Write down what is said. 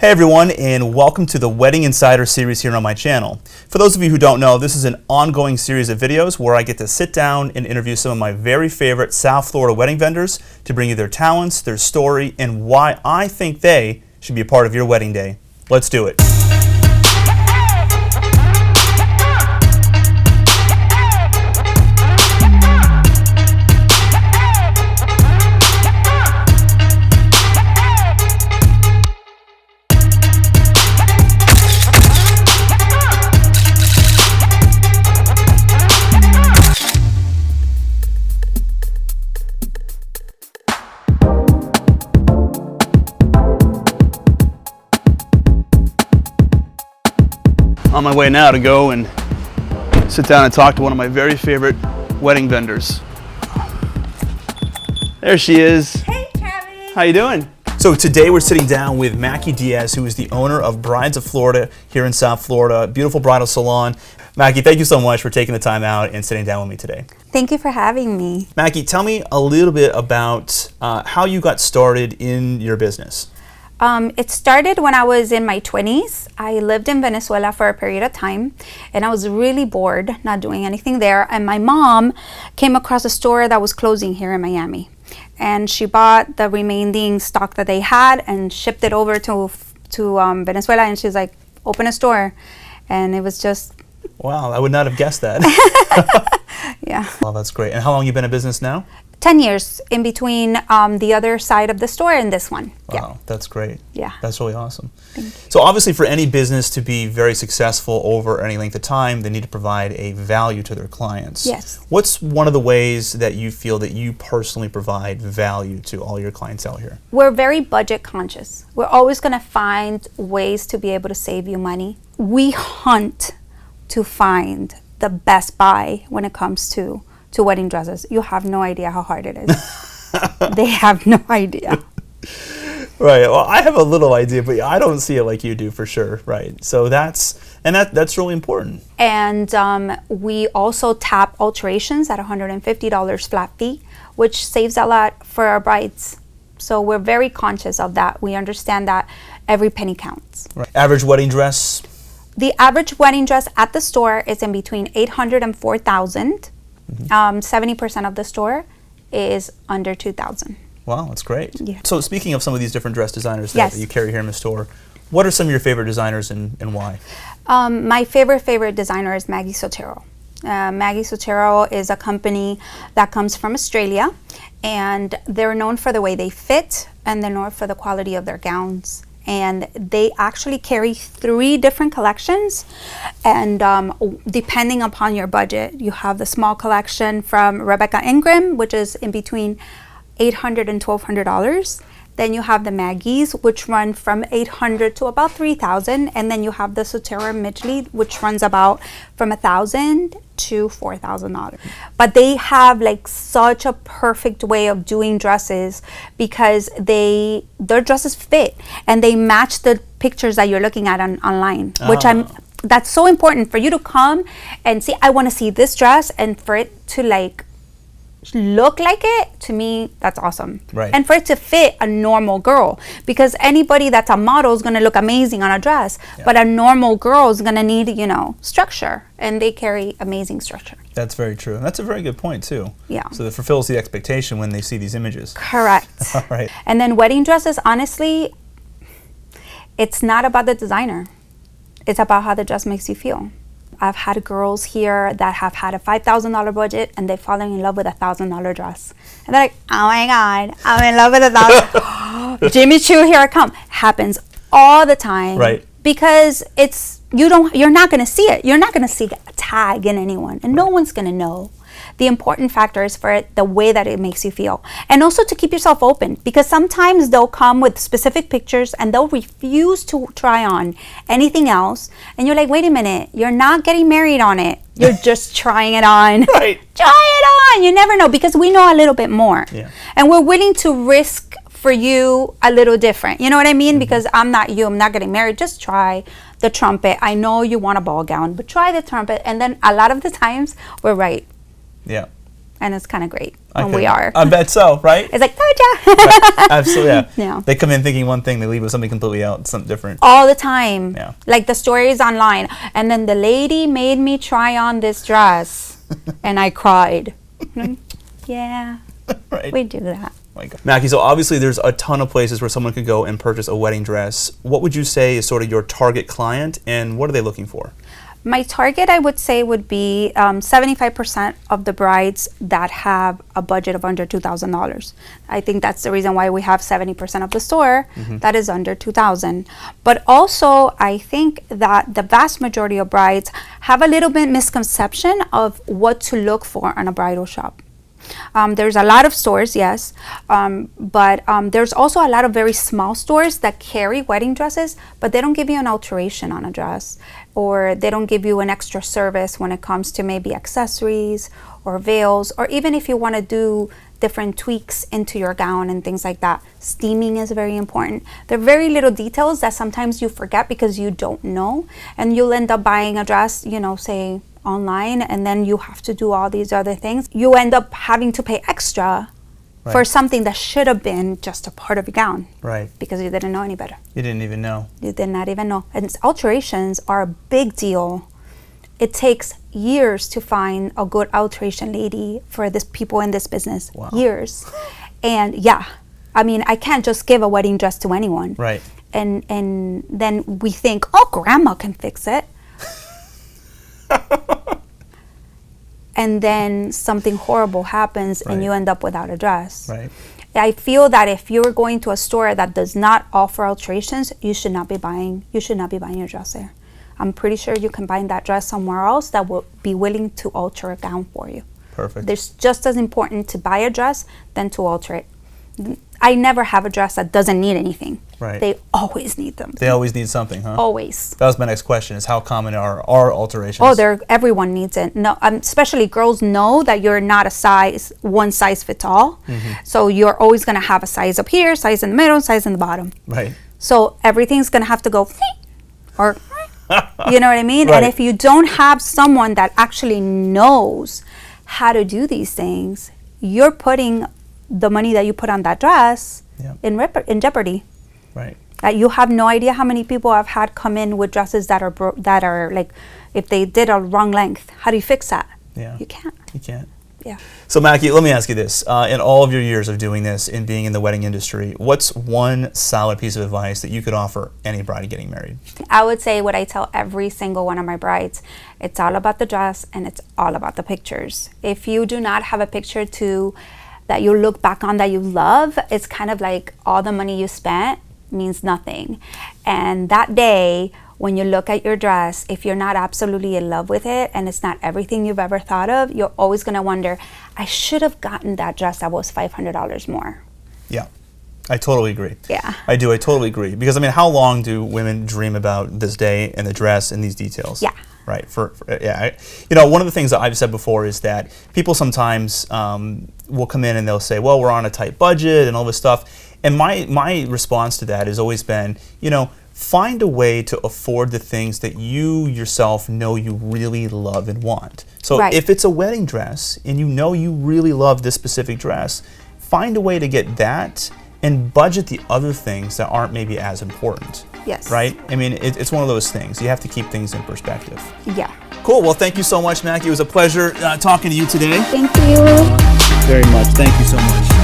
Hey everyone, and welcome to the Wedding Insider series here on my channel. For those of you who don't know, this is an ongoing series of videos where I get to sit down and interview some of my very favorite South Florida wedding vendors to bring you their talents, their story, and why I think they should be a part of your wedding day. Let's do it. On my way now to go and sit down and talk to one of my very favorite wedding vendors. There she is. Hey, Travis. How you doing? So today we're sitting down with Macky Diaz, who is the owner of Brides of Florida here in South Florida, beautiful bridal salon. Macky, thank you so much for taking the time out and sitting down with me today. Thank you for having me. Macky, tell me a little bit about how you got started in your business. It started when I was in my 20s. I lived in Venezuela for a period of time, and I was really bored, not doing anything there. And my mom came across a store that was closing here in Miami. And she bought the remaining stock that they had and shipped it over to Venezuela. And she's like, open a store. And it was just... Wow, I would not have guessed that. Yeah. Well, that's great. And how long have you been in business now? 10 years in between the other side of the store and this one. Wow, Yeah. that's great. Yeah. That's really awesome. Thank you. So obviously for any business to be very successful over any length of time, they need to provide a value to their clients. Yes. What's one of the ways that you feel that you personally provide value to all your clients out here? We're very budget conscious. We're always going to find ways to be able to save you money. We hunt to find the best buy when it comes to wedding dresses. You have no idea how hard it is. They have no idea. Right. Well, I have a little idea, but I don't see it like you do for sure. Right. So that's really important. And we also tap Alterations at $150 flat fee, which saves a lot for our brides. So we're very conscious of that. We understand that every penny counts. Right. Average wedding dress? The average wedding dress at the store is in between $800 and $4,000. 70% of the store is under $2,000. Wow, that's great. Yeah. So speaking of some of these different dress designers that you carry here in the store, what are some of your favorite designers and why? My favorite designer is Macky Diaz. Macky Diaz is a company that comes from Australia, and they're known for the way they fit, and they're known for the quality of their gowns. And they actually carry 3 different collections, and depending upon your budget, you have the small collection from Rebecca Ingram, which is in between $800 and $1,200. Then you have the Mackies, which run from $800 to about $3,000, and then you have the Sotera Midgley, which runs about from $1,000 to $4,000. But they have like such a perfect way of doing dresses because their dresses fit and they match the pictures that you're looking at online, which that's so important for you to come and see. I want to see this dress, and for it to like look like it, to me, that's awesome. Right. And for it to fit a normal girl, because anybody that's a model is going to look amazing on a dress, but a normal girl is going to need, structure, and they carry amazing structure. That's very true. And that's a very good point too. Yeah. So that fulfills the expectation when they see these images. Correct. All right. And then wedding dresses, honestly, it's not about the designer. It's about how the dress makes you feel. I've had girls here that have had a $5,000 budget and they've fallen in love with a $1,000 dress. And they're like, oh my God, I'm in love with a $1,000. Jimmy Choo, here I come. Happens all the time. Right. Because you're not going to see it. You're not going to see a tag in anyone, and no one's going to know. The important factor is for it, the way that it makes you feel. And also to keep yourself open, because sometimes they'll come with specific pictures and they'll refuse to try on anything else. And you're like, wait a minute, you're not getting married on it. You're just trying it on. Right. Try it on. You never know, because we know a little bit more. Yeah. And we're willing to risk for you a little different. You know what I mean? Mm-hmm. Because I'm not you. I'm not getting married. Just try the trumpet. I know you want a ball gown, but try the trumpet. And then a lot of the times we're right. Yeah. And it's kind of great when we are. I bet so, right? It's like, Doja. Right. Absolutely, yeah. Yeah. They come in thinking one thing, they leave with something completely else, something different. All the time. Yeah. Like the stories online. And then the lady made me try on this dress. And I cried. Yeah. Right. We do that. Macky, so obviously there's a ton of places where someone could go and purchase a wedding dress. What would you say is sort of your target client, and what are they looking for? My target, I would say, would be 75% of the brides that have a budget of under $2,000. I think that's the reason why we have 70% of the store that is under $2,000. But also, I think that the vast majority of brides have a little bit misconception of what to look for on a bridal shop. There's a lot of stores, yes, but there's also a lot of very small stores that carry wedding dresses, but they don't give you an alteration on a dress, or they don't give you an extra service when it comes to maybe accessories or veils, or even if you want to do different tweaks into your gown and things like that. Steaming is very important. There are very little details that sometimes you forget because you don't know, and you'll end up buying a dress, you know, say online, and then you have to do all these other things. You end up having to pay extra for something that should have been just a part of your gown. Right. Because you didn't know any better. You didn't even know. You did not even know. And alterations are a big deal. It takes years to find a good alteration lady for this people in this business. Wow. Years. And yeah, I mean, I can't just give a wedding dress to anyone. Right. And then we think, oh, grandma can fix it. And then something horrible happens and you end up without a dress. Right. I feel that if you're going to a store that does not offer alterations, you should not be buying your dress there. I'm pretty sure you can buy that dress somewhere else that will be willing to alter a gown for you. Perfect. It's just as important to buy a dress than to alter it. I never have a dress that doesn't need anything. Right. They always need them. They always need something, huh? Always. That was my next question, is how common are alterations? Oh, everyone needs it. No, especially girls know that you're not one size fits all. So you're always going to have a size up here, size in the middle, size in the bottom. Right. So everything's going to have to go, or, you know what I mean? Right. And if you don't have someone that actually knows how to do these things, you're putting the money that you put on that dress in jeopardy. Right. You have no idea how many people I've had come in with dresses that are like, if they did a wrong length, how do you fix that? Yeah. You can't. You can't. Yeah. So Macky, let me ask you this. In all of your years of doing this and being in the wedding industry, what's one solid piece of advice that you could offer any bride getting married? I would say what I tell every single one of my brides. It's all about the dress and it's all about the pictures. If you do not have a picture that you look back on that you love, it's kind of like all the money you spent means nothing. And that day, when you look at your dress, if you're not absolutely in love with it and it's not everything you've ever thought of, you're always going to wonder, I should have gotten that dress that was $500 more. Yeah, I totally agree. Yeah. I do. I totally agree. Because, I mean, how long do women dream about this day and the dress and these details? Yeah. Right. You know, one of the things that I've said before is that people sometimes will come in and they'll say, well, we're on a tight budget and all this stuff. And my response to that has always been, you know, find a way to afford the things that you yourself know you really love and want. So if it's a wedding dress and you know you really love this specific dress, find a way to get that and budget the other things that aren't maybe as important. Yes. Right? I mean, it's one of those things. You have to keep things in perspective. Yeah. Cool. Well, thank you so much, Macky. It was a pleasure talking to you today. Thank you. Very much. Thank you so much.